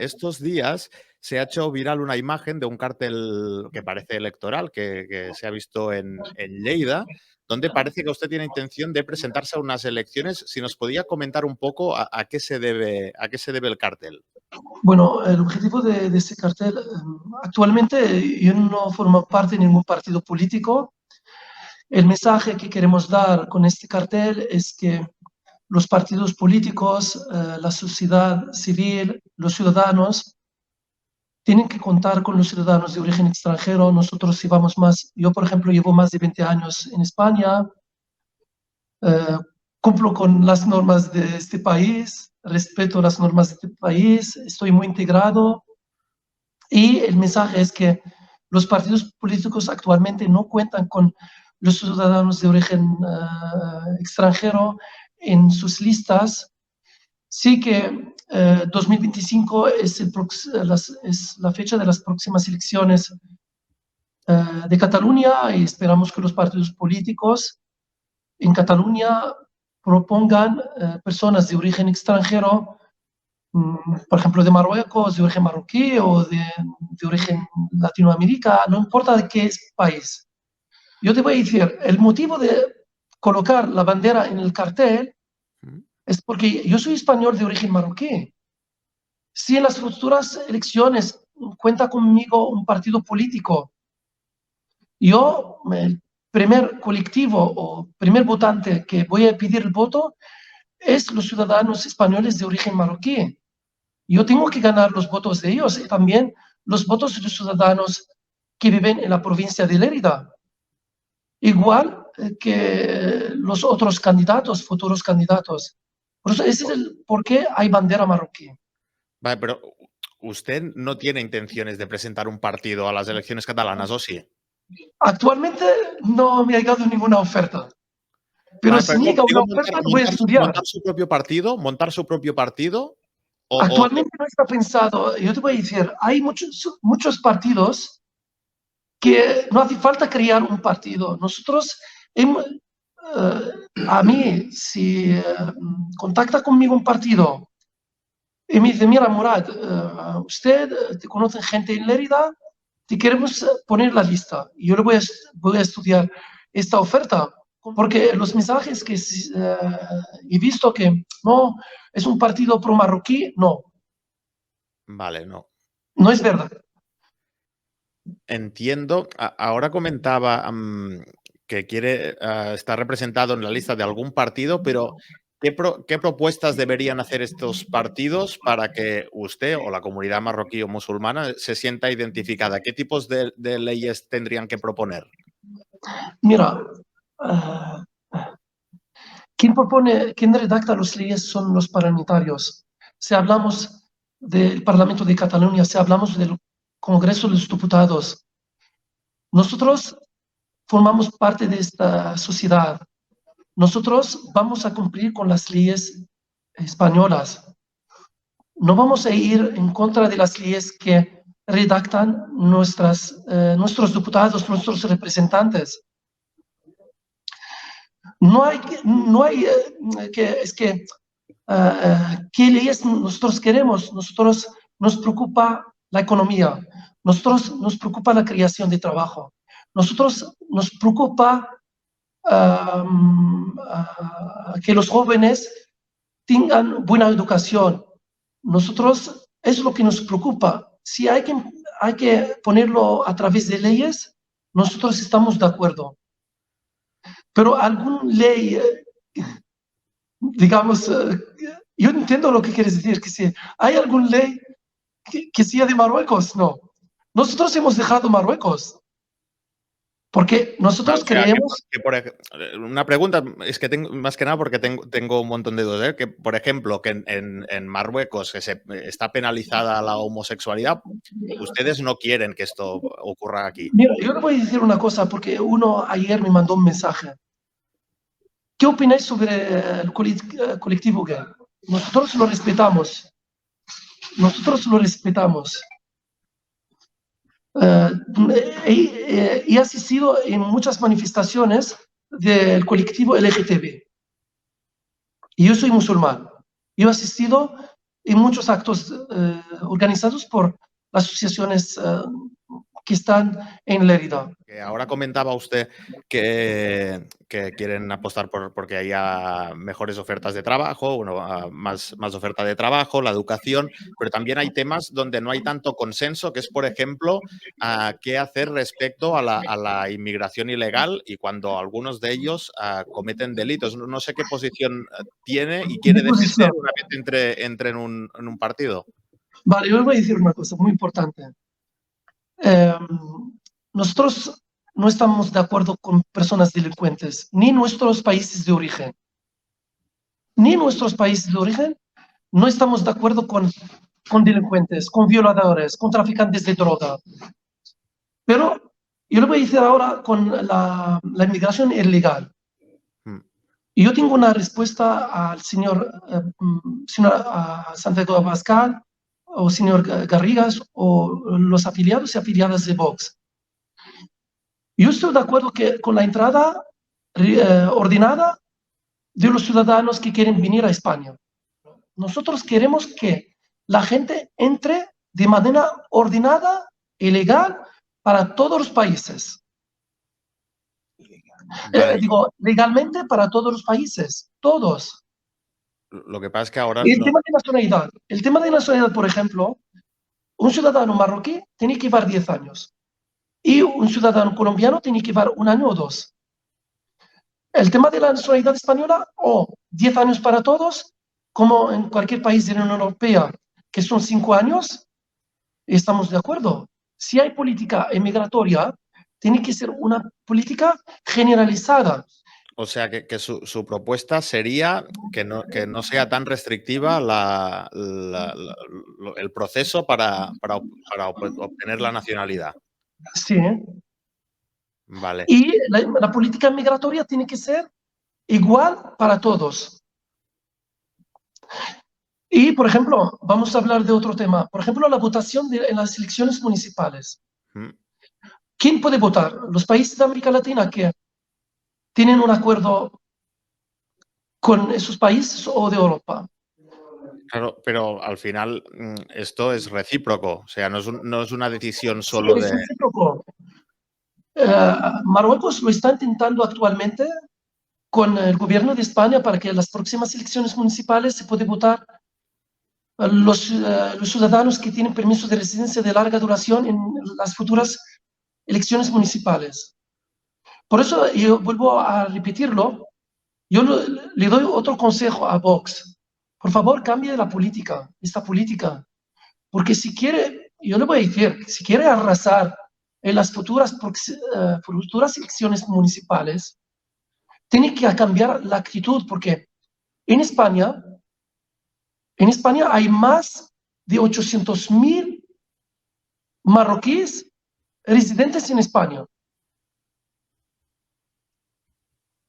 estos días se ha hecho viral una imagen de un cartel que parece electoral, que se ha visto en Lleida, donde parece que usted tiene intención de presentarse a unas elecciones. Si nos podía comentar un poco a qué se debe el cartel. Bueno, el objetivo de este cartel, actualmente yo no formo parte de ningún partido político. El mensaje que queremos dar con este cartel es que los partidos políticos, la sociedad civil, los ciudadanos, tienen que contar con los ciudadanos de origen extranjero. Nosotros llevamos más, yo por ejemplo llevo más de 20 años en España, eh, cumplo con las normas de este país, respeto las normas de este país, estoy muy integrado y el mensaje es que los partidos políticos actualmente no cuentan con los ciudadanos de origen extranjero en sus listas. Sí que 2025 es la fecha de las próximas elecciones de Cataluña y esperamos que los partidos políticos en Cataluña propongan personas de origen extranjero, por ejemplo, de Marruecos, de origen marroquí o de origen latinoamericano, no importa de qué país. Yo te voy a decir, el motivo de colocar la bandera en el cartel es porque yo soy español de origen marroquí. Si en las futuras elecciones cuenta conmigo un partido político, yo, el primer colectivo o primer votante que voy a pedir el voto es los ciudadanos españoles de origen marroquí. Yo tengo que ganar los votos de ellos y también los votos de los ciudadanos que viven en la provincia de Lérida. Igual que los otros candidatos, futuros candidatos. Por eso ese es el por qué hay bandera marroquí. Vale, pero usted no tiene intenciones de presentar un partido a las elecciones catalanas, ¿o sí? Actualmente no me ha llegado ninguna oferta. Pero Vale, si llega una oferta, voy a estudiar. Montar su propio partido. Actualmente no está pensado. Yo te voy a decir, hay muchos partidos que no hace falta crear un partido. Nosotros, a mí, si contacta conmigo un partido y me dice, mira, Murad, usted te conoce gente en Lérida, te queremos poner la lista. Y yo le voy a estudiar esta oferta, porque los mensajes que he visto que no, es un partido pro-marroquí, no. Vale, no. No es verdad. Entiendo. Ahora comentaba que quiere estar representado en la lista de algún partido, pero ¿qué propuestas deberían hacer estos partidos para que usted o la comunidad marroquí o musulmana se sienta identificada? ¿Qué tipos de leyes tendrían que proponer? Mira, quien redacta las leyes son los parlamentarios. Si hablamos del Parlamento de Cataluña, si hablamos del Congreso de los Diputados, nosotros formamos parte de esta sociedad. Nosotros vamos a cumplir con las leyes españolas. No vamos a ir en contra de las leyes que redactan nuestros diputados, nuestros representantes. No hay ¿qué leyes nosotros queremos? Nosotros nos preocupa la economía, nosotros nos preocupa la creación de trabajo, nosotros nos preocupa que los jóvenes tengan buena educación. Nosotros es lo que nos preocupa. Si hay que ponerlo a través de leyes, nosotros estamos de acuerdo. Pero alguna ley, digamos, yo entiendo lo que quieres decir, que si hay alguna ley que sea de Marruecos, no. Nosotros hemos dejado Marruecos. Porque nosotros creemos... Una pregunta, es que tengo, más que nada porque tengo un montón de dudas, que por ejemplo, que en Marruecos que está penalizada la homosexualidad, ustedes no quieren que esto ocurra aquí. Mira, yo le voy a decir una cosa, porque uno ayer me mandó un mensaje. ¿Qué opináis sobre el colectivo gay? Nosotros lo respetamos. Nosotros lo respetamos. He asistido en muchas manifestaciones del colectivo LGTB. Y yo soy musulmán. Yo he asistido y muchos actos organizados por las asociaciones que están en Lérida. Que ahora comentaba usted que quieren apostar porque haya mejores ofertas de trabajo, bueno, más oferta de trabajo, la educación, pero también hay temas donde no hay tanto consenso, que es, por ejemplo, qué hacer respecto a la inmigración ilegal y cuando algunos de ellos cometen delitos. No sé qué posición tiene y quiere Mi defender posición. una vez entre en un partido. Vale, yo les voy a decir una cosa muy importante. Nosotros no estamos de acuerdo con personas delincuentes, ni nuestros países de origen. Ni nuestros países de origen no estamos de acuerdo con delincuentes, con violadores, con traficantes de droga. Pero yo le voy a decir ahora con la inmigración ilegal. Mm. Y yo tengo una respuesta al señor a Santiago Abascal o señor Garrigas o los afiliados y afiliadas de Vox. Yo estoy de acuerdo con la entrada ordenada de los ciudadanos que quieren venir a España. Nosotros queremos que la gente entre de manera ordenada y legal para todos los países. Vale. Legalmente para todos los países, todos. Lo que pasa es que ahora Y el no. tema de nacionalidad. El tema de nacionalidad, por ejemplo, un ciudadano marroquí tiene que llevar 10 años y un ciudadano colombiano tiene que llevar 1 año o 2. El tema de la nacionalidad española, o 10 años para todos, como en cualquier país de la Unión Europea, que son 5 años, estamos de acuerdo. Si hay política emigratoria, tiene que ser una política generalizada. O sea, que su propuesta sería que no sea tan restrictiva el proceso para obtener la nacionalidad. Sí. Vale. Y la política migratoria tiene que ser igual para todos. Y, por ejemplo, vamos a hablar de otro tema. Por ejemplo, la votación en las elecciones municipales. Mm. ¿Quién puede votar? Los países de América Latina que tienen un acuerdo con esos países o de Europa. Claro, pero al final esto es recíproco. O sea, no es una decisión Sí, solo es de. recíproco. Marruecos lo está intentando actualmente con el gobierno de España para que en las próximas elecciones municipales se puede votar los ciudadanos que tienen permiso de residencia de larga duración en las futuras elecciones municipales. Por eso yo vuelvo a repetirlo, yo le doy otro consejo a Vox. Por favor, cambie la política, esta política. Porque si quiere, yo le voy a decir, si quiere arrasar en las futuras elecciones municipales, tiene que cambiar la actitud, porque en España, hay más de 800.000 marroquíes residentes en España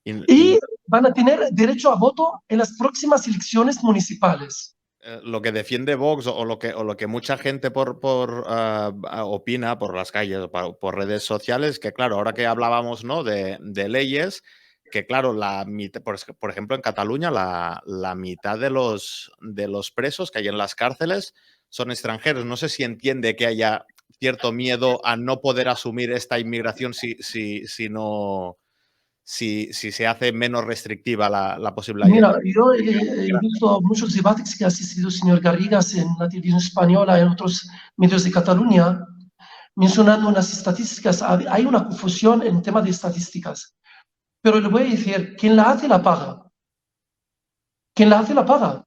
y van a tener derecho a voto en las próximas elecciones municipales. Lo que defiende Vox o lo que mucha gente opina por las calles o por redes sociales, que claro, ahora que hablábamos, ¿no?, de leyes, que claro, por ejemplo, en Cataluña la mitad de los presos que hay en las cárceles son extranjeros. No sé si entiende que haya cierto miedo a no poder asumir esta inmigración si se hace menos restrictiva la posibilidad. Mira, yo he visto muchos debates que ha asistido el señor Garrigas en la televisión española, en otros medios de Cataluña, mencionando unas estadísticas. Hay una confusión en tema de estadísticas. Pero le voy a decir, quien la hace, la paga. Quien la hace, la paga.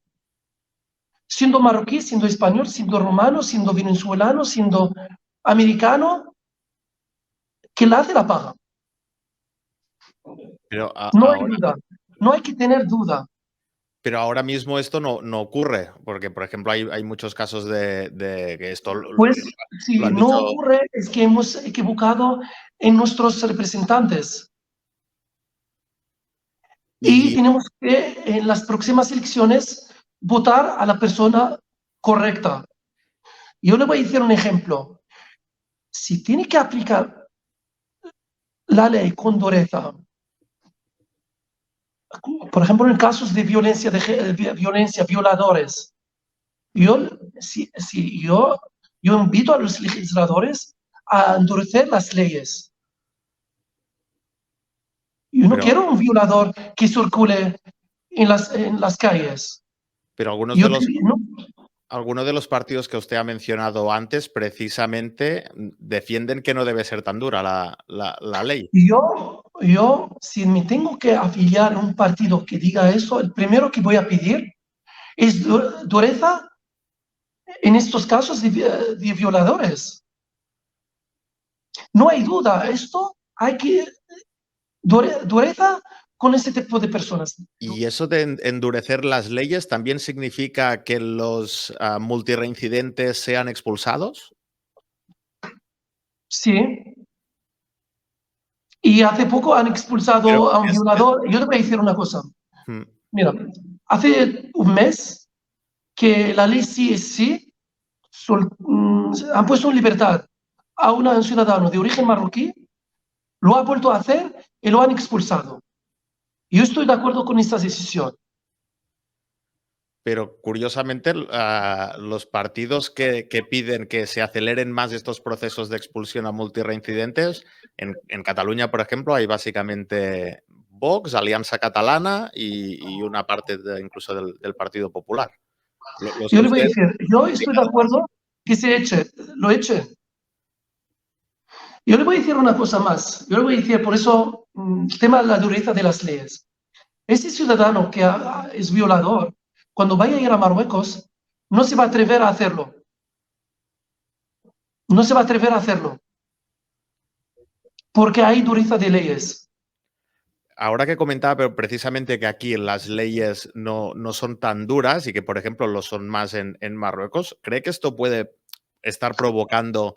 Siendo marroquí, siendo español, siendo romano, siendo venezolano, siendo americano, quien la hace, la paga. Pero No hay duda. No hay que tener duda. Pero ahora mismo esto no ocurre, porque, por ejemplo, hay muchos casos de que esto Pues lo si han no dicho. ocurre, es que hemos equivocado en nuestros representantes. Y Y tenemos que, en las próximas elecciones, votar a la persona correcta. Yo le voy a decir un ejemplo. Si tiene que aplicar la ley con dureza, por ejemplo, en casos de violencia, violadores, Yo, yo invito a los legisladores a endurecer las leyes. Yo no Pero, quiero un violador que circule en las calles. pero Yo, no, algunos de los partidos que usted ha mencionado antes precisamente defienden que no debe ser tan dura la ley. si me tengo que afiliar a un partido que diga eso, el primero que voy a pedir es dureza en estos casos de violadores. No hay duda, esto hay que dureza con ese tipo de personas. ¿Y eso de endurecer las leyes también significa que los multireincidentes sean expulsados? Sí. Y hace poco han Pero expulsado a un violador. Yo te voy a decir una cosa. mm, Mira, hace un mes que la ley sí es sí, han puesto en libertad a un ciudadano de origen marroquí, lo ha vuelto a hacer y lo han expulsado. Yo estoy de acuerdo con esta decisión. pero curiosamente, los partidos que piden que se aceleren más estos procesos de expulsión a multireincidentes, en Cataluña, por ejemplo, hay básicamente Vox, Alianza Catalana y una parte incluso del Partido Popular. Los Yo que le voy a usted... decir, yo estoy de acuerdo que se eche, lo eche. Yo le voy a decir una cosa más. Yo le voy a decir, por eso, el tema de la dureza de las leyes. Ese ciudadano que es violador, cuando vaya a ir a Marruecos, no se va a atrever a hacerlo. No se va a atrever a hacerlo. Porque hay dureza de leyes. Ahora que comentaba pero precisamente que aquí las leyes no son tan duras y que, por ejemplo, lo son más en Marruecos, ¿cree que esto puede estar provocando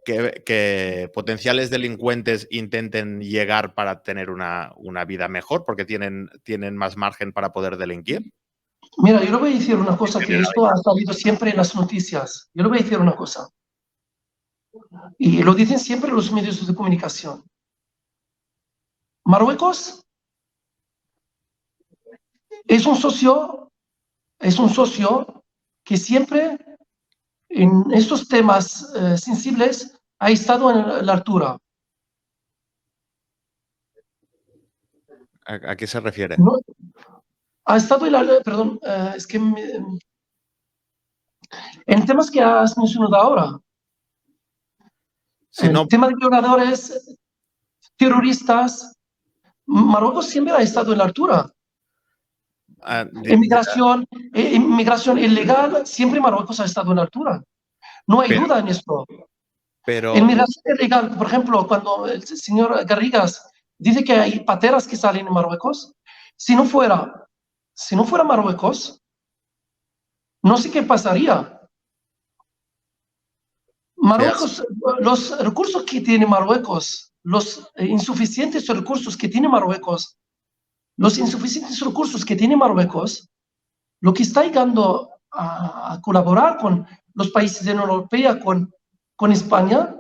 que potenciales delincuentes intenten llegar para tener una vida mejor porque tienen más margen para poder delinquir? Mira, yo le voy a decir una cosa, que esto ha salido siempre en las noticias. Yo le voy a decir una cosa. Y lo dicen siempre los medios de comunicación. Marruecos es un socio que siempre en estos temas sensibles ha estado en la altura. ¿A qué se refiere? ¿No? Ha estado en la, perdón, es que en temas que has mencionado ahora, Si no, el tema de violadores, terroristas, Marruecos siempre ha estado en la altura. Inmigración ilegal, siempre Marruecos ha estado en la altura. No hay pero, duda en esto. pero Inmigración ilegal, por ejemplo, cuando el señor Garrigas dice que hay pateras que salen en Marruecos, si no fuera Marruecos, no sé qué pasaría. Marruecos, los recursos que tiene Marruecos, los insuficientes recursos que tiene Marruecos, lo que está llegando a colaborar con los países de la Unión Europea, con España,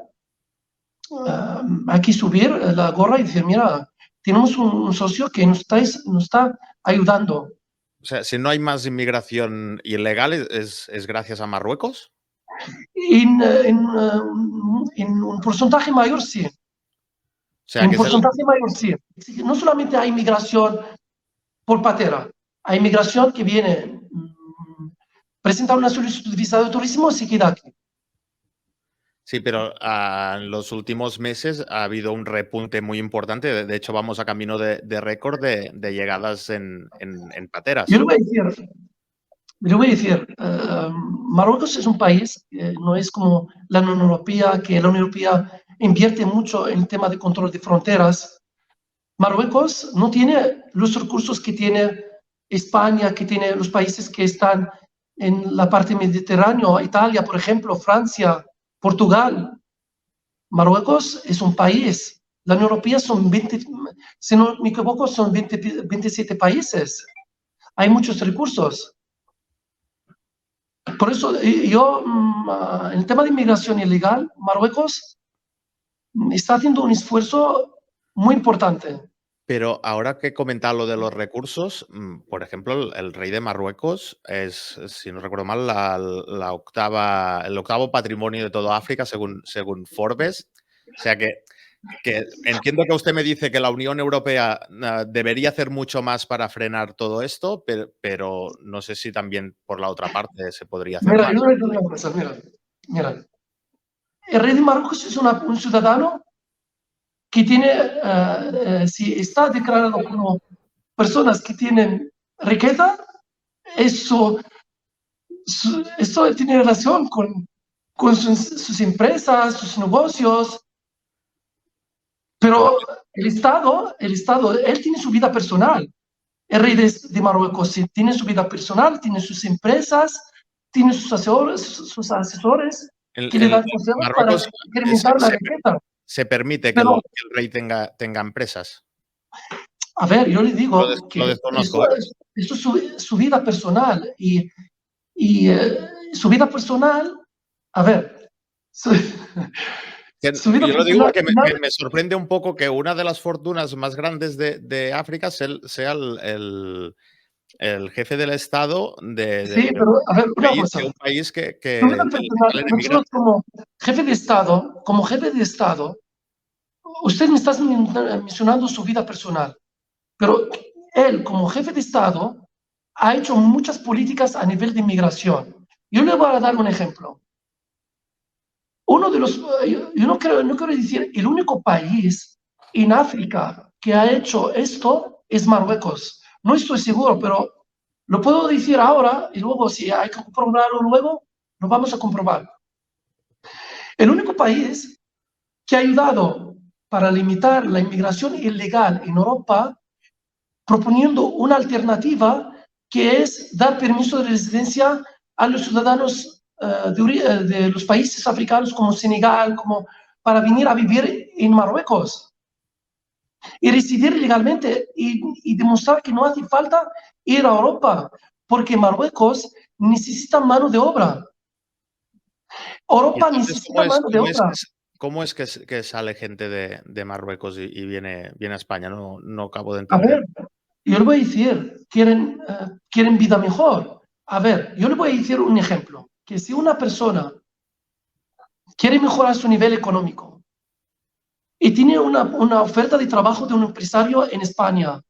hay que subir la gorra y decir, mira, tenemos un socio que nos está ayudando. o sea, si no hay más inmigración ilegal, ¿es gracias a Marruecos? En un porcentaje mayor, sí. O sea, En que es el, porcentaje mayor, sí. No solamente hay inmigración por patera, hay inmigración que viene, presenta una solicitud de visado de turismo y se queda aquí. sí, pero en los últimos meses ha habido un repunte muy importante. De hecho, vamos a camino de récord de llegadas en Yo pateras. le voy a decir, Marruecos es un país que no es como la Unión Europea, que la Unión Europea invierte mucho en el tema de control de fronteras. Marruecos no tiene los recursos que tiene España, que tiene los países que están en la parte mediterránea, Italia, por ejemplo, Francia, Portugal. Marruecos es un país. La Unión Europea son 20, si no me equivoco, son 27 países. Hay muchos recursos. Por eso yo, en el tema de inmigración ilegal, Marruecos está haciendo un esfuerzo muy importante. Pero ahora que he comentado lo de los recursos, por ejemplo, el rey de Marruecos es, si no recuerdo mal, el octavo patrimonio de toda África según Forbes. O sea que entiendo que usted me dice que la Unión Europea debería hacer mucho más para frenar todo esto, pero no sé si también por la otra parte se podría hacer Mira, más. yo le digo una cosa, mira. El rey de Marruecos es un ciudadano que tiene, si está declarado como personas que tienen riqueza, eso, esto tiene relación con sus empresas, sus negocios, pero el Estado, él tiene su vida personal. El rey de Marruecos sí, tiene su vida personal, tiene sus empresas, tiene sus asesores que le dan consejos para Marruecos incrementar la riqueza. se permite que Pero, el rey tenga empresas. a ver, yo le digo Lo que desconozco, ¿eh? eso es su vida personal y su vida personal, a ver, su, su vida Yo lo digo personal, porque me sorprende un poco que una de las fortunas más grandes de África sea el jefe del Estado sí, pero a ver, una cosa, de un país su vida del que personal, salen nosotros emigrantes. como jefe de Estado, usted me está mencionando su vida personal, pero él como jefe de Estado ha hecho muchas políticas a nivel de inmigración. Yo le voy a dar un ejemplo. Uno de los, yo no quiero decir, el único país en África que ha hecho esto es Marruecos. No estoy seguro, pero lo puedo decir ahora y luego si hay que comprobarlo luego, lo vamos a comprobar. El único país que ha ayudado para limitar la inmigración ilegal en Europa proponiendo una alternativa que es dar permiso de residencia a los ciudadanos de los países africanos como Senegal, como para venir a vivir en Marruecos y residir legalmente y demostrar que no hace falta ir a Europa, porque Marruecos necesita mano de obra. Y Europa entonces, necesita mano de obra. cómo es que sale gente de Marruecos y viene a España? No acabo de A entender. ver, yo le voy a decir, quieren vida mejor. A ver, yo le voy a decir un ejemplo, que si una persona quiere mejorar su nivel económico y tiene una oferta de trabajo de un empresario en España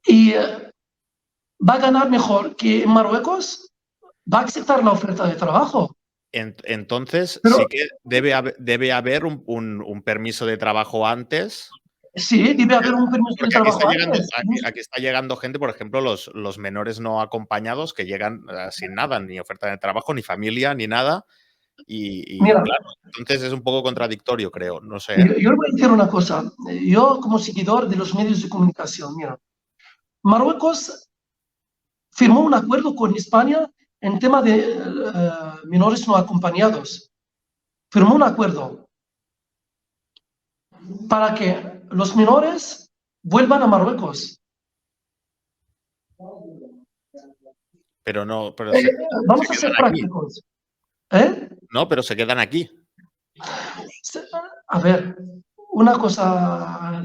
y va a ganar mejor que en Marruecos, va a aceptar la oferta de trabajo. Entonces, Pero sí que debe haber un permiso de trabajo antes. sí, debe haber un permiso de Porque trabajo antes. aquí está llegando gente, por ejemplo, los menores no acompañados que llegan sin nada, ni oferta de trabajo, ni familia, ni nada. Y Mira, claro, entonces es un poco contradictorio, creo. No sé, ¿eh? yo le voy a decir una cosa. Yo, como seguidor de los medios de comunicación, mira, Marruecos firmó un acuerdo con España en tema de menores no acompañados. Firmó un acuerdo para que los menores vuelvan a Marruecos. Pero no, Eh, se vamos a ser quedan aquí. prácticos. ¿Eh? No, pero se quedan aquí. A ver, una cosa,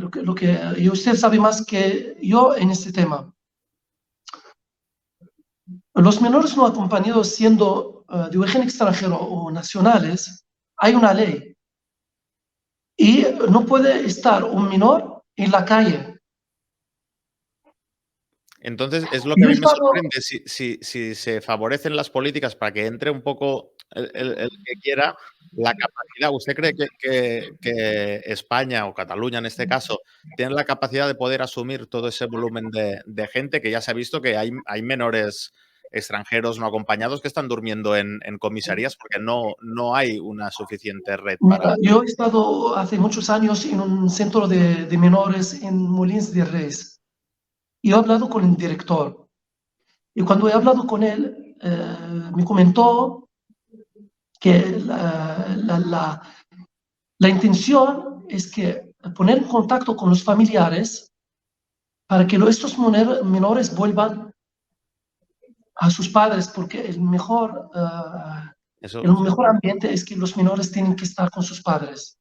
y usted sabe más que yo en este tema. Los menores no acompañados siendo de origen extranjero o nacionales, hay una ley y no puede estar un menor en la calle. Entonces, es lo que Yo a he mí me estado, sorprende, si se favorecen las políticas para que entre un poco el que quiera, la capacidad, ¿usted cree que España o Cataluña, en este caso, tienen la capacidad de poder asumir todo ese volumen de gente que ya se ha visto que hay menores extranjeros no acompañados que están durmiendo en comisarías porque no hay una suficiente red para... mira, yo he estado hace muchos años en un centro de menores en Molins de Reyes y he hablado con el director. Y cuando he hablado con él, me comentó que la intención es que poner en contacto con los familiares para que estos menores vuelvan a sus padres, porque Eso, el mejor ambiente es que los menores tienen que estar con sus padres.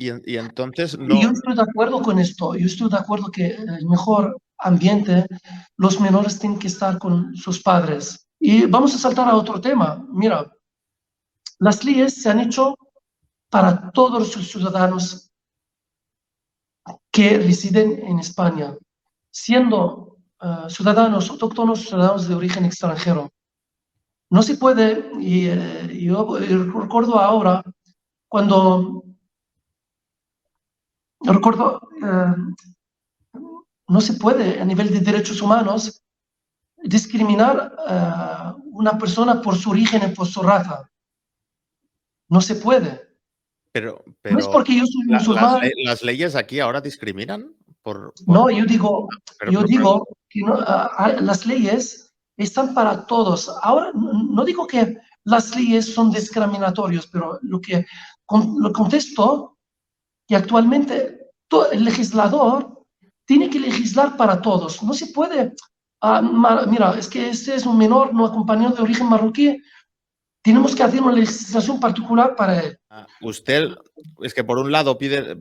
Y entonces Y yo no... estoy de acuerdo con esto. Yo estoy de acuerdo que el mejor ambiente, los menores tienen que estar con sus padres. Y vamos a saltar a otro tema. Mira, las leyes se han hecho para todos los ciudadanos que residen en España, siendo ciudadanos autóctonos, ciudadanos de origen extranjero. No se puede, y yo recuerdo ahora, cuando recuerdo, no se puede a nivel de derechos humanos discriminar a una persona por su origen y por su raza. No se puede. Pero, No es pero porque yo soy musulmán. las leyes aquí ahora discriminan por... No, Pero, yo no, pero digo que las leyes están para todos. Ahora, no digo que las leyes son discriminatorias, pero lo contesto que actualmente el legislador tiene que legislar para todos. No se puede, mira, es que este es un menor no acompañado de origen marroquí, tenemos que hacer una legislación particular para él. usted es que por un lado pide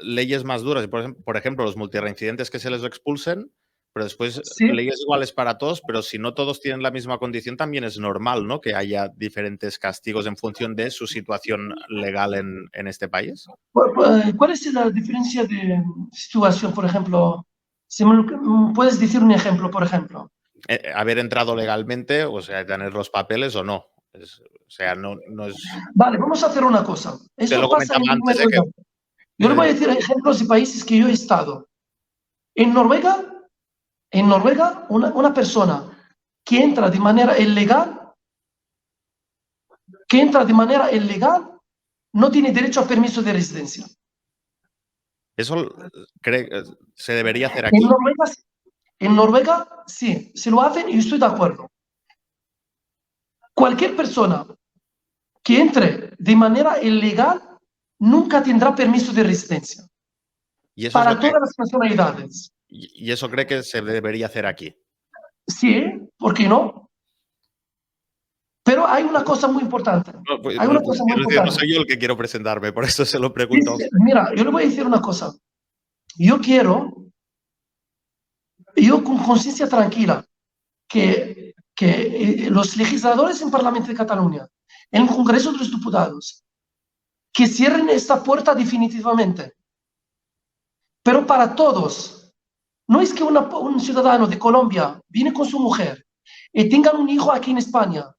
leyes más duras, por ejemplo, los multirreincidentes que se les expulsen, pero después Sí, leyes iguales para todos, pero si no todos tienen la misma condición, también es normal, ¿no? Que haya diferentes castigos en función de su situación legal en este país. ¿cuál es la diferencia de situación, por ejemplo? Si puedes decir un ejemplo, por ejemplo. Haber entrado legalmente, o sea, tener los papeles o no. O sea, no es... Vale, vamos a hacer una cosa. Usted Esto lo pasa comentaba en antes, Noruega. Yo le voy a que... decir ejemplos de países que yo he estado. En Noruega, una persona que entra de manera ilegal, no tiene derecho a permiso de residencia. ¿Eso se debería hacer En aquí? Noruega, sí, se lo hacen y yo estoy de acuerdo. Cualquier persona que entre de manera ilegal nunca tendrá permiso de residencia Y eso es lo para que... todas las nacionalidades. Y eso cree que se debería hacer aquí. Sí, ¿por qué no? Pero hay una cosa muy importante. No, pues, Hay una cosa muy no importante. soy yo el que quiero presentarme, por eso se lo pregunto a Dice, usted. mira, yo le voy a decir una cosa. Yo quiero, yo con conciencia tranquila, que los legisladores en Parlamento de Cataluña, en el Congreso de los Diputados, que cierren esta puerta definitivamente. Pero para todos. No es que un ciudadano de Colombia viene con su mujer y tengan un hijo aquí en España.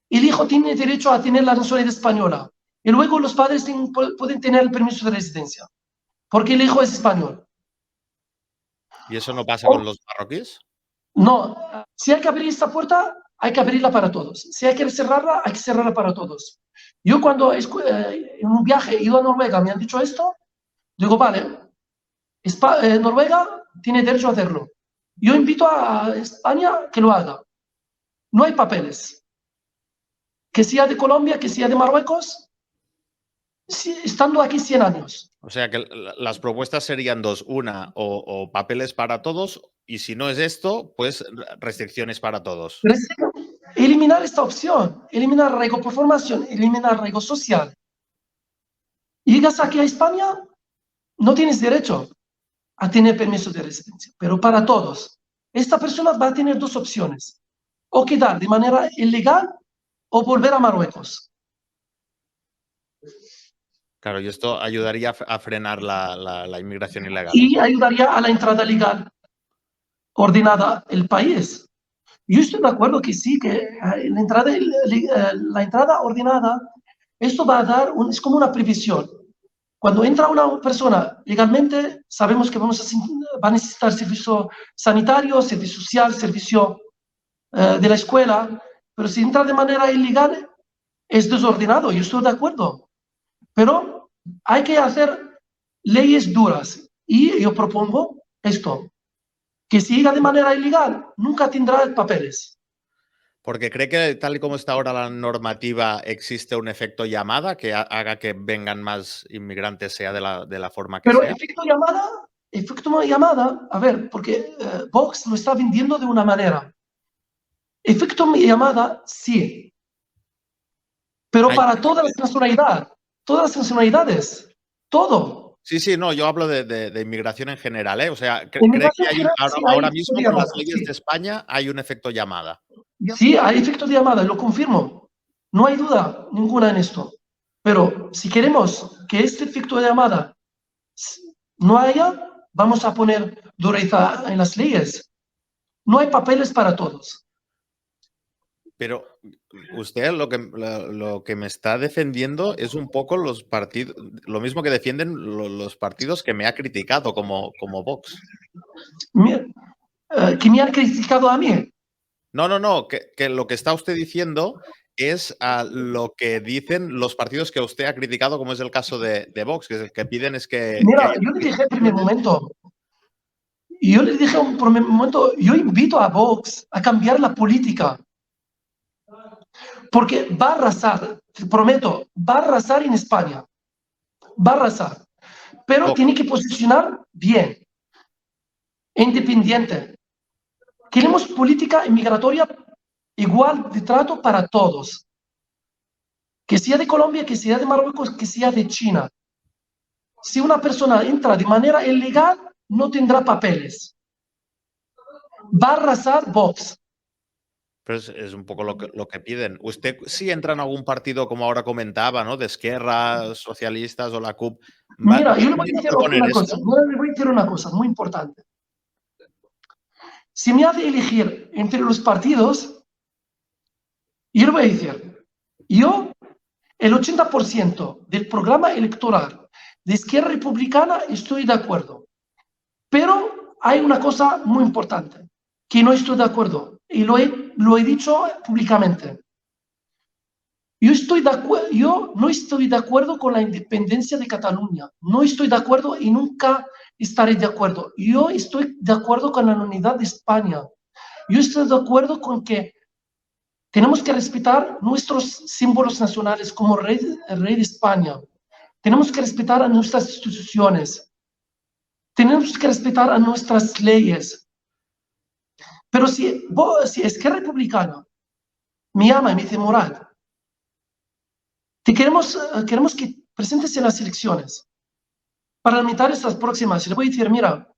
El hijo tiene derecho a tener la nacionalidad española y luego los padres pueden tener el permiso de residencia porque el hijo es español. ¿Y eso no pasa con O, los marroquíes? no, si hay que abrir esta puerta, hay que abrirla para todos. Si hay que cerrarla, hay que cerrarla para todos. Yo cuando en un viaje he ido a Noruega me han dicho esto, digo, vale, Noruega tiene derecho a hacerlo. Yo invito a España que lo haga. No hay papeles. Que sea de Colombia, que sea de Marruecos, estando aquí 100 años. O sea que las propuestas serían dos. Una, o papeles para todos, y si no es esto, pues restricciones para todos. Eliminar esta opción, eliminar arraigo por formación, eliminar arraigo social. Llegas aquí a España, no tienes derecho a tener permiso de residencia, pero para todos. Esta persona va a tener dos opciones, o quedar de manera ilegal o volver a Marruecos. Claro, y esto ayudaría a frenar la inmigración ilegal. Y ayudaría a la entrada legal ordenada el país. Yo estoy de acuerdo que sí, que la entrada ordenada, esto va a dar, es como una previsión. Cuando entra una persona legalmente, sabemos que va a necesitar servicio sanitario, servicio social, servicio de la escuela, pero si entra de manera ilegal, es desordenado, yo estoy de acuerdo. Pero hay que hacer leyes duras y yo propongo esto, que si llega de manera ilegal, nunca tendrá papeles. Porque cree que tal y como está ahora la normativa existe un efecto llamada que haga que vengan más inmigrantes, sea de la forma que Pero sea. efecto llamada, a ver, porque Vox lo está vendiendo de una manera. Efecto llamada, sí, pero Ay, para todas las nacionalidades. todo. Sí, sí, no, yo hablo de inmigración en general, ¿eh? O sea, En mi ¿cree caso que hay general, ahora, sí, hay ahora efecto de mismo con las llamada, leyes sí. de España hay un efecto llamada? Sí, hay efecto de llamada, lo confirmo. No hay duda ninguna en esto. Pero si queremos que este efecto de llamada no haya, vamos a poner dureza en las leyes. No hay papeles para todos. Pero usted lo que me está defendiendo es un poco los partidos, lo mismo que defienden los partidos que me ha criticado como Vox. Que me han criticado a mí. No, no, no, que lo que está usted diciendo es lo que dicen los partidos que usted ha criticado, como es el caso de Vox, que piden es que Mira, haya yo le dije en primer elecciones. momento, yo invito a Vox a cambiar la política, porque va a arrasar, te prometo, va a arrasar en España, va a arrasar, pero Vox. tiene que posicionar bien, independiente. Queremos política inmigratoria igual de trato para todos, que sea de Colombia, que sea de Marruecos, que sea de China. Si una persona entra de manera ilegal, no tendrá papeles. Va a arrasar Vox. Pero es un poco lo que piden. Usted, si entra en algún partido, como ahora comentaba, ¿no? De Esquerra, socialistas o la CUP, ¿va Mira, yo le voy a también a decir proponer una cosa, esto? le voy a decir una cosa muy importante. Si me hace elegir entre los partidos, yo le voy a decir, yo, el 80% del programa electoral de Izquierda Republicana estoy de acuerdo. Pero hay una cosa muy importante, que no estoy de acuerdo, y lo he dicho públicamente. Yo no estoy de acuerdo con la independencia de Cataluña, no estoy de acuerdo y nunca estaré de acuerdo. Yo estoy de acuerdo con la unidad de España. Yo estoy de acuerdo con que tenemos que respetar nuestros símbolos nacionales como el rey de España. Tenemos que respetar a nuestras instituciones. Tenemos que respetar a nuestras leyes. Pero si Esquerra Republicana me llama y me dice, Morad, queremos que presentes en las elecciones parlamentarias las próximas, y le voy a decir, mira,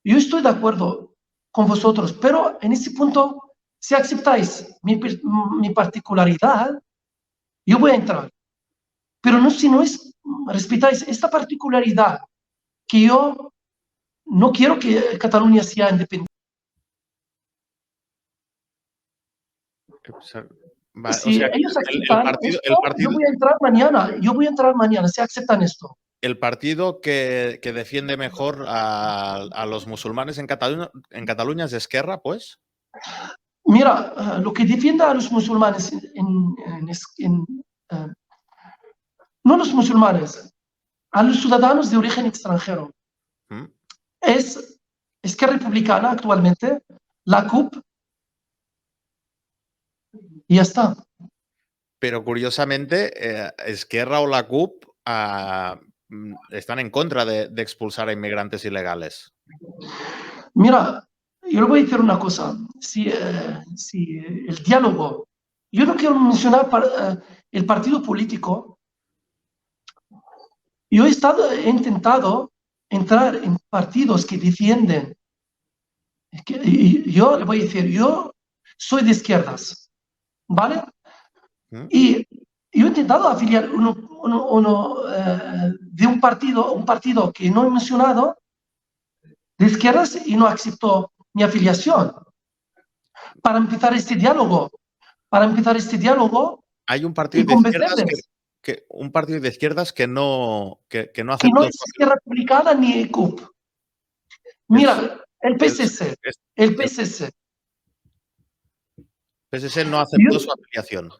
yo estoy de acuerdo con vosotros, pero en este punto, si aceptáis mi particularidad, yo voy a entrar. Pero no, si no respetáis esta particularidad, que yo no quiero que Cataluña sea independiente. O Si sea, ellos el aceptan partido, esto, yo voy a entrar mañana. Yo voy a entrar mañana, si aceptan esto. el partido que defiende mejor a los musulmanes en Cataluña es Esquerra, pues. Mira, lo que defiende a los musulmanes, uh, no los musulmanes, a los ciudadanos de origen extranjero, ¿Mm? es Esquerra Republicana actualmente, la CUP, y ya está. Pero curiosamente, Esquerra o la CUP están en contra de expulsar a inmigrantes ilegales. Mira, yo le voy a decir una cosa. Si el diálogo, yo no quiero mencionar el partido político, he intentado entrar en partidos que defienden, y yo le voy a decir, yo soy de izquierdas, ¿vale? ¿Mm? Y yo he intentado afiliar de un partido que no he mencionado, de izquierdas, y no aceptó mi afiliación. Para empezar este diálogo Hay un y partido de izquierdas convencerles que no que no aceptó es Izquierda Republicana ni CUP. es, Mira, el es- PSC, es- el el PSC. PSC no aceptó su Yo, afiliación.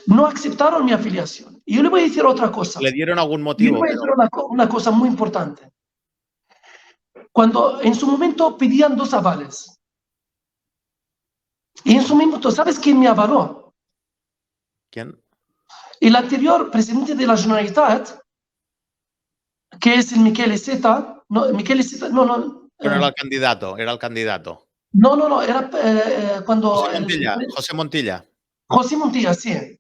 no aceptaron mi afiliación. Y yo le voy a decir otra cosa. Le dieron algún Yo le motivo, voy a pero decir una cosa muy importante. Cuando en su momento pedían 2 avales, y en su momento, ¿sabes quién me avaló? ¿quién? El anterior presidente de la Generalitat, que es el Miquel Iceta, no, Miquel Iceta, Bueno, era el candidato, era el candidato. no, era cuando José Montilla. José Montilla, sí.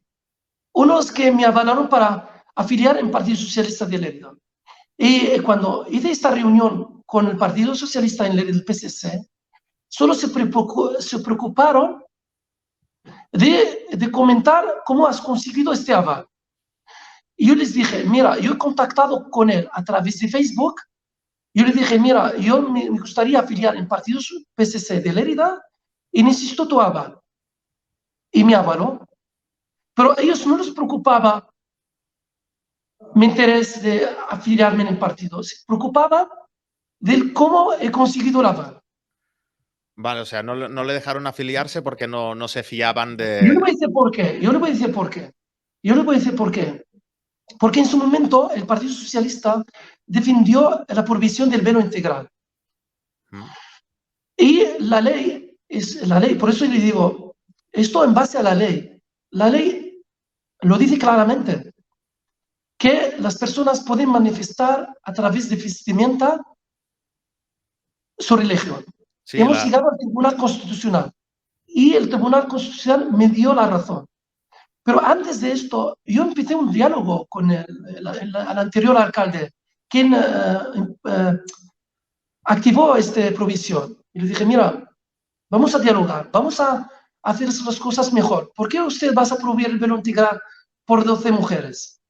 Unos que me avalaron para afiliar en Partido Socialista de Lérida. Y cuando hice esta reunión con el Partido Socialista en el PSC, solo se preocuparon de comentar cómo has conseguido este aval. Y yo les dije, mira, yo he contactado con él a través de Facebook. Yo le dije, mira, yo me gustaría afiliar en Partido PSC de Lérida y necesito tu aval. Y me avaló. Pero a ellos no les preocupaba mi interés de afiliarme en el partido. Se preocupaba de cómo he conseguido el aval. Vale, o sea, no le dejaron afiliarse porque no se fiaban Yo le de... voy a decir por qué. Yo le voy a decir por qué. Yo le voy a decir por qué. Porque en su momento el Partido Socialista defendió la prohibición del velo integral. Mm. Y la ley es la ley. Por eso le digo, esto en base a la ley. La ley lo dice claramente, que las personas pueden manifestar a través de vestimenta su religión. Sí, Hemos llegado al Tribunal Constitucional y el Tribunal Constitucional me dio la razón. Pero antes de esto, yo empecé un diálogo con el anterior alcalde, quien activó esta provisión. Y le dije, mira, vamos a dialogar, vamos a hacer las cosas mejor. ¿Por qué usted va a prohibir el velo integral por 12 mujeres?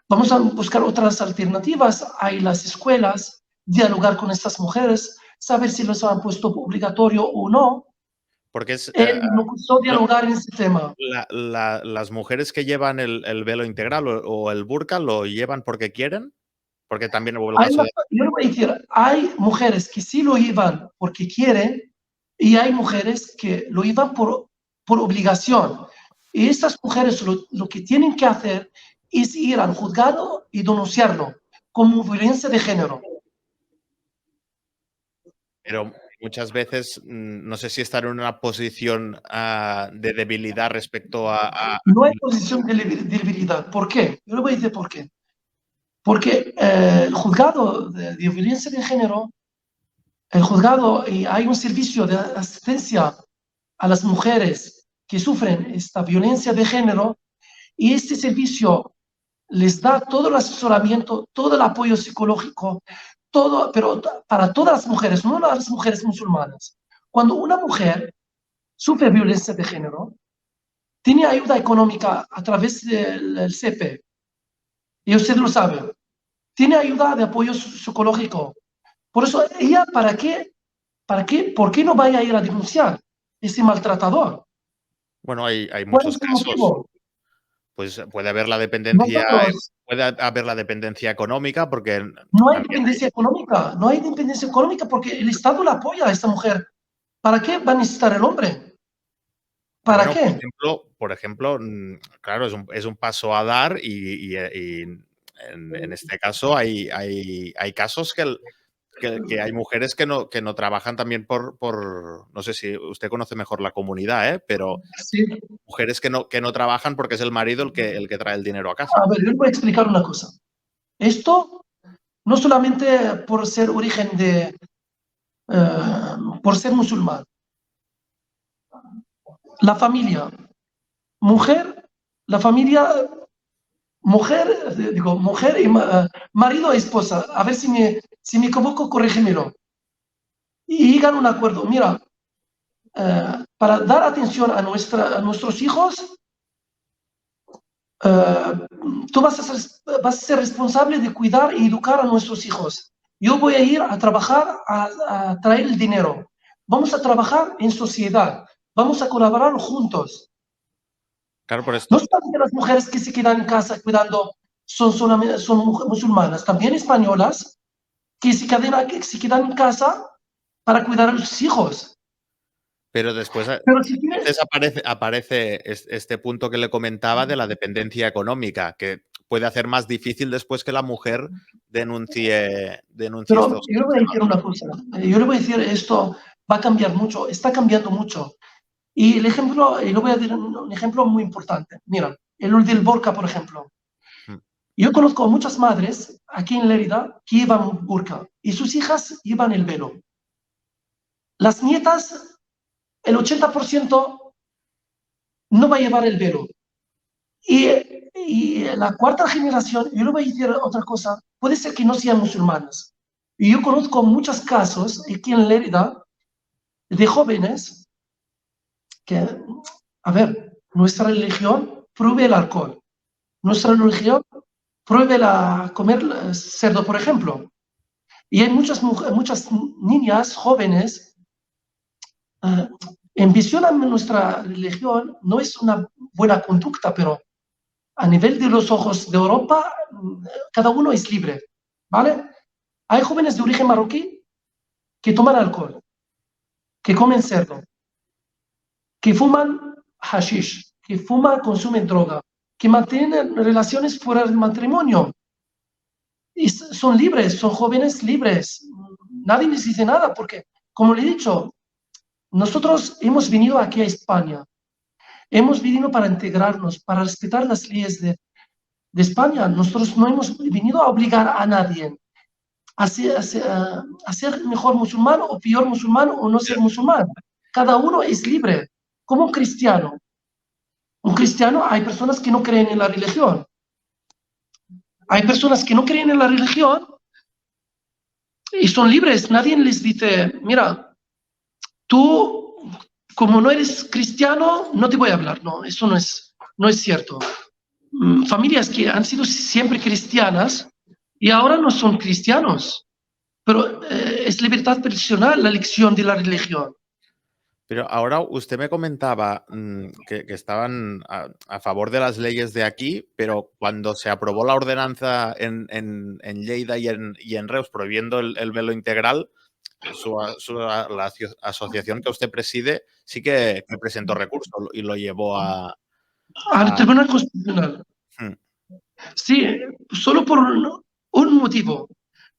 Vamos a buscar otras alternativas. Hay las escuelas, dialogar con estas mujeres, saber si los han puesto obligatorio o no. porque es... Él no quiso no, dialogar en ese tema. las mujeres que llevan el velo integral o el burka lo llevan porque quieren, porque también hubo el caso de... Yo le voy a decir, hay mujeres que sí lo llevan porque quieren y hay mujeres que lo llevan por obligación. Y estas mujeres lo que tienen que hacer es ir al juzgado y denunciarlo como violencia de género. Pero muchas veces no sé si están en una posición de debilidad respecto a... No hay posición de debilidad. ¿Por qué? Yo le voy a decir por qué. Porque el juzgado de violencia de género, el juzgado, y hay un servicio de asistencia a las mujeres que sufren esta violencia de género, y este servicio les da todo el asesoramiento, todo el apoyo psicológico, todo, pero para todas las mujeres, no las mujeres musulmanas. Cuando una mujer sufre violencia de género, tiene ayuda económica a través del CEPE, y usted lo sabe, tiene ayuda de apoyo psicológico. Por eso, ella, ¿para qué? ¿Para qué? ¿Por qué no vaya a ir a denunciar ese maltratador? Bueno, hay ¿Cuál muchos es el casos. motivo? Pues puede haber la dependencia, Nosotros, económica, porque no hay también dependencia económica, no hay dependencia económica porque el Estado la apoya a esta mujer. ¿Para qué va a necesitar el hombre? ¿Para bueno, qué? por ejemplo, claro, es un paso a dar y en este caso hay casos que hay mujeres que no trabajan también no sé si usted conoce mejor la comunidad, pero Sí. mujeres que no trabajan porque es el marido el que trae el dinero a casa. A ver, yo le voy a explicar una cosa. Esto no solamente por ser origen de, por ser musulmán. La familia, mujer, la familia, mujer, digo, mujer y marido e esposa. A ver si me equivoco, corrígemelo. Y llegan a un acuerdo. Mira, para dar atención a nuestros hijos, tú vas a ser responsable de cuidar y educar a nuestros hijos. Yo voy a ir a trabajar, a traer el dinero. Vamos a trabajar en sociedad. Vamos a colaborar juntos. Claro, por No esto, solamente las mujeres que se quedan en casa cuidando son musulmanas, también españolas que se quedan en casa para cuidar a sus hijos. pero después Pero si entonces tienes, aparece este punto que le comentaba de la dependencia económica, que puede hacer más difícil después que la mujer denuncie pero estos yo le voy a decir temas. una cosa. Yo le voy a decir esto va a cambiar mucho, está cambiando mucho. Y el ejemplo, y le voy a dar un ejemplo muy importante. Mira, el del burka, por ejemplo. Mm. Yo conozco muchas madres aquí en Lérida que llevan burka y sus hijas llevan el velo. Las nietas, el 80% no va a llevar el velo. Y la cuarta generación, yo le voy a decir otra cosa, puede ser que no sean musulmanes. Y yo conozco muchos casos aquí en Lérida de jóvenes que, a ver, nuestra religión prohíbe el alcohol, nuestra religión prohíbe comer cerdo, por ejemplo. Y hay muchas niñas jóvenes envisionan nuestra religión, no es una buena conducta, pero a nivel de los ojos de Europa, cada uno es libre, ¿vale? Hay jóvenes de origen marroquí que toman alcohol, que comen cerdo, que fuman hashish, que fuman, consumen droga, que mantienen relaciones fuera del matrimonio. Y son libres, son jóvenes libres. Nadie les dice nada porque, como le he dicho, nosotros hemos venido aquí a España. Hemos venido para integrarnos, para respetar las leyes de España. Nosotros no hemos venido a obligar a nadie a ser mejor musulmán o peor musulmán o no ser musulmán. Cada uno es libre, como un cristiano. Un cristiano, hay personas que no creen en la religión. Hay personas que no creen en la religión y son libres. Nadie les dice, mira, tú, como no eres cristiano, no te voy a hablar. No, eso no es cierto. Familias que han sido siempre cristianas y ahora no son cristianos. Pero es libertad personal la elección de la religión. Pero ahora usted me comentaba que estaban a favor de las leyes de aquí, pero cuando se aprobó la ordenanza en Lleida y en Reus prohibiendo el velo integral, la asociación que usted preside sí que presentó recurso y lo llevó Al Tribunal Constitucional. Sí, solo por un motivo.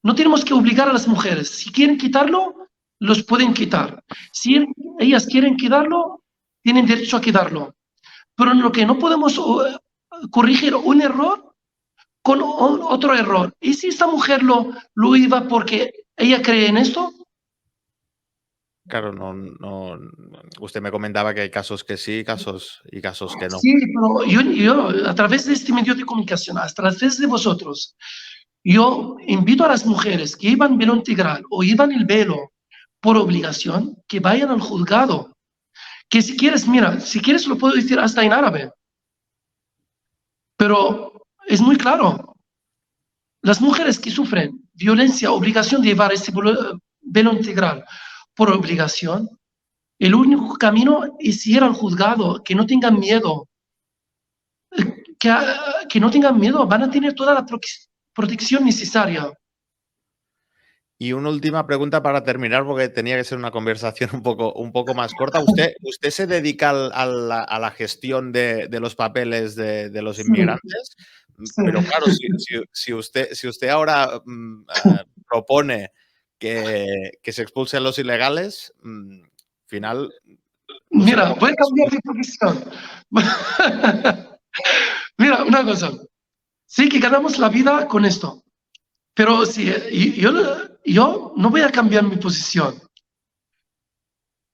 No tenemos que obligar a las mujeres. Si quieren quitarlo, los pueden quitar. Si ellas quieren quitarlo, tienen derecho a quitarlo. Pero lo que no podemos corregir un error con otro error. ¿Y si esta mujer lo iba porque ella cree en esto? Claro, no, usted me comentaba que hay casos que sí y casos que no. Sí, pero yo a través de este medio de comunicación, a través de vosotros, yo invito a las mujeres que llevan velo integral o llevan el velo por obligación, que vayan al juzgado. Que si quieres, mira, si quieres lo puedo decir hasta en árabe. Pero es muy claro. Las mujeres que sufren violencia, obligación de llevar este velo integral por obligación, el único camino es ir al juzgado, que no tengan miedo. Que no tengan miedo, van a tener toda la protección necesaria. Y una última pregunta para terminar, porque tenía que ser una conversación un poco más corta. ¿Usted se dedica a la gestión de los papeles de los Sí, inmigrantes? sí. Pero claro, si usted ahora propone que se expulsen los ilegales, al final... Usted Mira, voy a cambiar de profesión. Mira, una cosa. Sí que ganamos la vida con esto, pero sí, yo no voy a cambiar mi posición.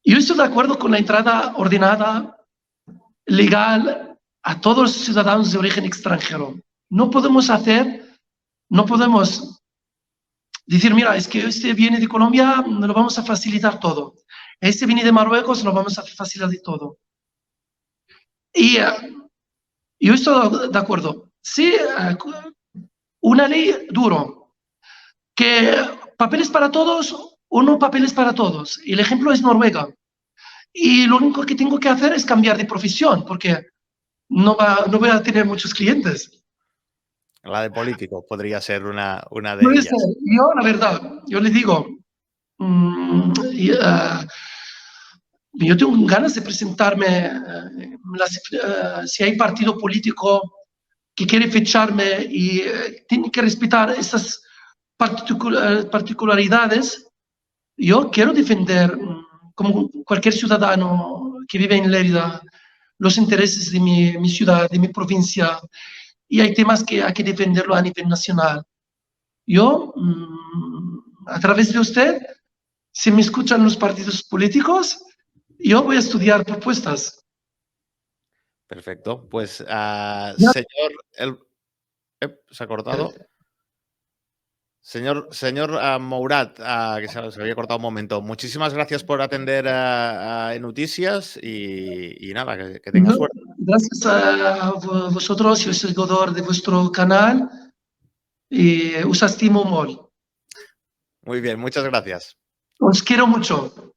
Yo estoy de acuerdo con la entrada ordenada, legal, a todos los ciudadanos de origen extranjero. No podemos decir, mira, es que este viene de Colombia, lo vamos a facilitar todo. Este viene de Marruecos, lo vamos a facilitar de todo. Y yo estoy de acuerdo. Sí, una ley duro, que papeles para todos o no papeles para todos. Y el ejemplo es Noruega. Y lo único que tengo que hacer es cambiar de profesión, porque no voy a tener muchos clientes. La de político podría ser una de Puede ser. ellas. Yo, la verdad, yo le digo, yo tengo ganas de presentarme, si hay partido político que quiere ficharme y tiene que respetar esas particularidades, yo quiero defender, como cualquier ciudadano que vive en Lérida, los intereses de mi ciudad, de mi provincia, y hay temas que hay que defenderlo a nivel nacional. Yo, a través de usted, si me escuchan los partidos políticos, yo voy a estudiar propuestas. Perfecto. Pues, Ya, señor, ¿se ha cortado? Señor Mourad, que se había cortado un momento. Muchísimas gracias por atender a Noticias y nada, que tenga yo, suerte. gracias a vosotros, yo soy seguidor de vuestro canal y os estimo mucho. Muy bien, muchas gracias. Os quiero mucho.